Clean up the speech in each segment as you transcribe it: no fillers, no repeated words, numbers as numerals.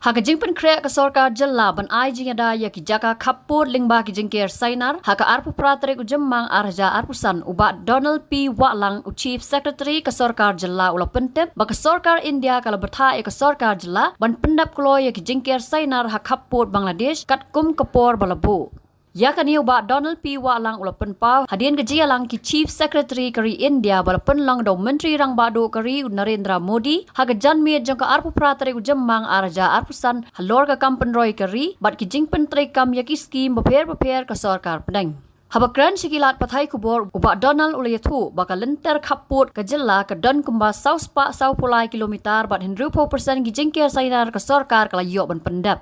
Haka jingpen krek ke Sorkar jela ban ai jingada ya ki jaka Khappud lingba ki Jingker Sainar haka arpu pratere ku jemang arja arpusan ubat Donald P. Watlang u Chief Secretary ke Sorkar jela ula Pyndep baka Sorkar India kala bertha ya ke Sorkar jela ban Pyndep kulo ya ki Jingker Sainar ha Khappud Bangladesh kat kum kapor balabu. Ya kani ubat Donald P. Watlang ula penpau hadian ke jia lang ki Chief Secretary kari India bala penlang do Menteri rang badu kari Narendra Modi haga janmi jangka arpu pratere ku jemang arja arpusan halor ka kampen roy kari bat ki jingpen trekam ya ki skim beper ke Sorkar pedang. Habakran sikilat pathai kubor ubat Donald ulayathu baka lenter Khappud ke jela ke don kumba saus pa sau pulai kilometer bat 100% ki Jingker Sainar ke Sorkar kala yok ban Pyndep.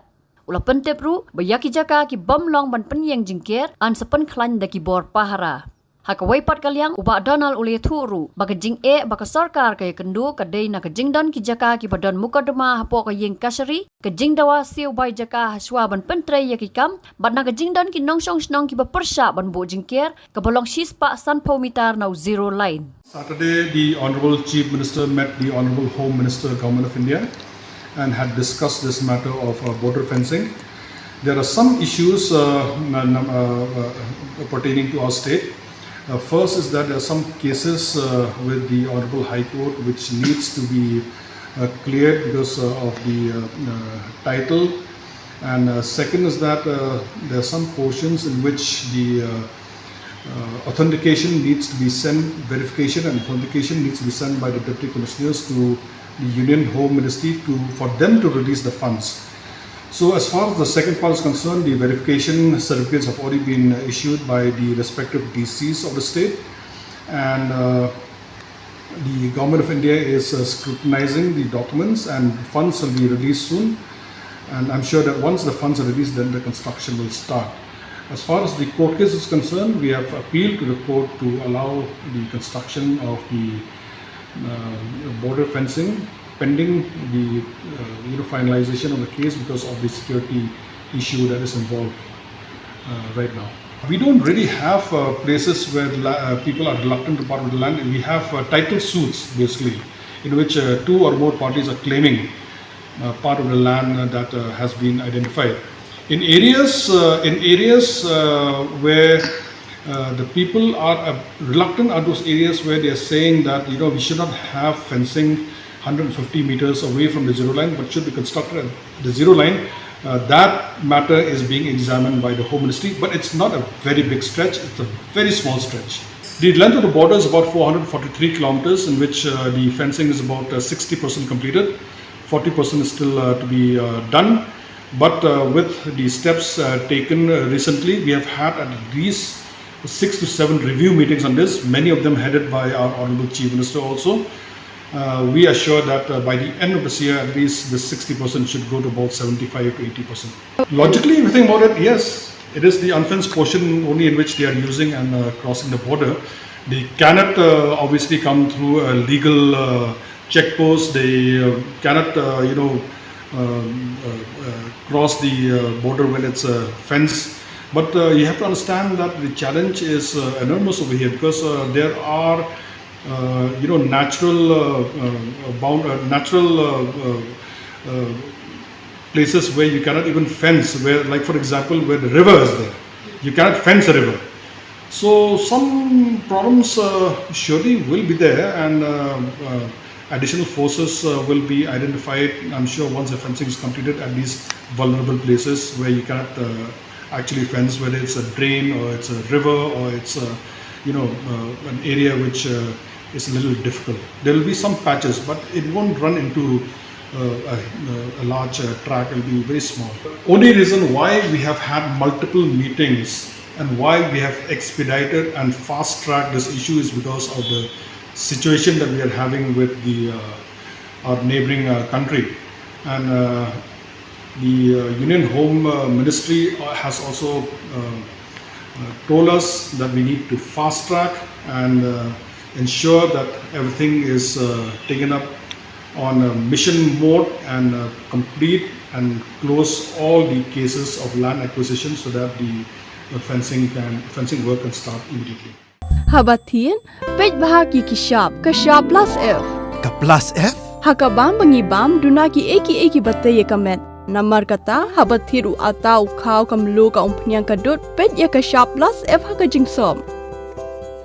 Ula Pyndep ru bayaki jaka ki bomlong ban penyeng Jingker an sepen klan daki bor pahara. Haka waipat kaliang uba Donald ule thuru baka jing baka Sorkar kaya kendu ka day na ka jingdon ki jaka ki badon mukadama hapo ka yeng kasari ka jingdawa siu bai jaka haswa ban pentre ya ki kam bat na ka jingdon ki nongsong snong ki bapersha ban bo Jingker ka bolong shispa sanpo mitar now zero line. Saturday, the Honorable Chief Minister met the Honorable Home Minister, Government of India, and had discussed this matter of border fencing. There are some issues pertaining to our state. First is that there are some cases with the Honorable High Court which needs to be cleared because of the title. And second is that there are some portions in which the authentication needs to be sent, verification and authentication needs to be sent by the Deputy Commissioners to the Union Home Ministry for them to release the funds. So as far as the second part is concerned, the verification certificates have already been issued by the respective DCs of the state, and the Government of India is scrutinizing the documents, and funds will be released soon. And I'm sure that once the funds are released, then the construction will start. As far as the court case is concerned, we have appealed to the court to allow the construction of the border fencing pending the finalization of the case because of the security issue that is involved right now. We don't really have places where people are reluctant to part with the land. We have title suits basically in which two or more parties are claiming part of the land that has been identified. In areas where the people are reluctant are those areas where they are saying that we should not have fencing 150 meters away from the zero line, but should be constructed at the zero line. That matter is being examined by the Home Ministry, but it's not a very big stretch, it's a very small stretch. The length of the border is about 443 kilometers, in which the fencing is about 60% completed, 40% is still to be done. But with the steps taken recently, we have had at least 6 to 7 review meetings on this, many of them headed by our Honorable Chief Minister also. We are sure that by the end of this year, at least this 60% should go to about 75 to 80%. Logically, if you think about it, yes, it is the unfenced portion only in which they are using and crossing the border. They cannot obviously come through a legal checkpost. They cannot, cross the border when it's a fence. But you have to understand that the challenge is enormous over here because there are natural places where you cannot even fence, where, like for example, where the river is there, you cannot fence a river. So some problems surely will be there, and additional forces will be identified, I'm sure, once the fencing is completed at these vulnerable places where you cannot actually fence, whether it's a drain or it's a river or it's an area which is a little difficult. There will be some patches, but it won't run into a large track. It will be very small. Only reason why we have had multiple meetings and why we have expedited and fast-tracked this issue is because of the situation that we are having with our neighboring country. And the Union Home Ministry has also told us that we need to fast track and ensure that everything is taken up on a mission mode and complete and close all the cases of land acquisition so that the fencing work can start immediately. Habatin, page bahagi ki shop plus F. Ka plus F? Hakabam bangi bam duna ki eki bataye comment. Namar kata habathiru atau kau kamlu ka umpnyang kadut pet ya ka sharp plus F ha ka jingsom.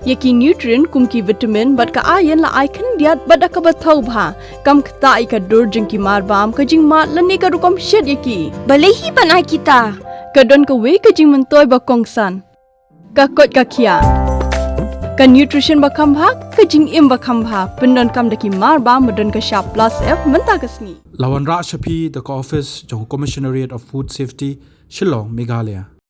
Yaki nutrient kumki vitamin bat ka iron la ai kan diat bada ka bathau bha kam kta I ka dur jingki mar bam ka jing mat lani ka rukom shed yaki. Balehi banai kita. Kadon ka we ka jing mentoy ba kongsan. Ka kot ka kia. Ka nutrition ba khambha ka jing im ba khambha pendon kam daki mar bam madon ka sharp plus F menta ka sni. Lawan Ra Shapi, the office, Johor Commissionariat of Food Safety, Shillong, Meghalaya.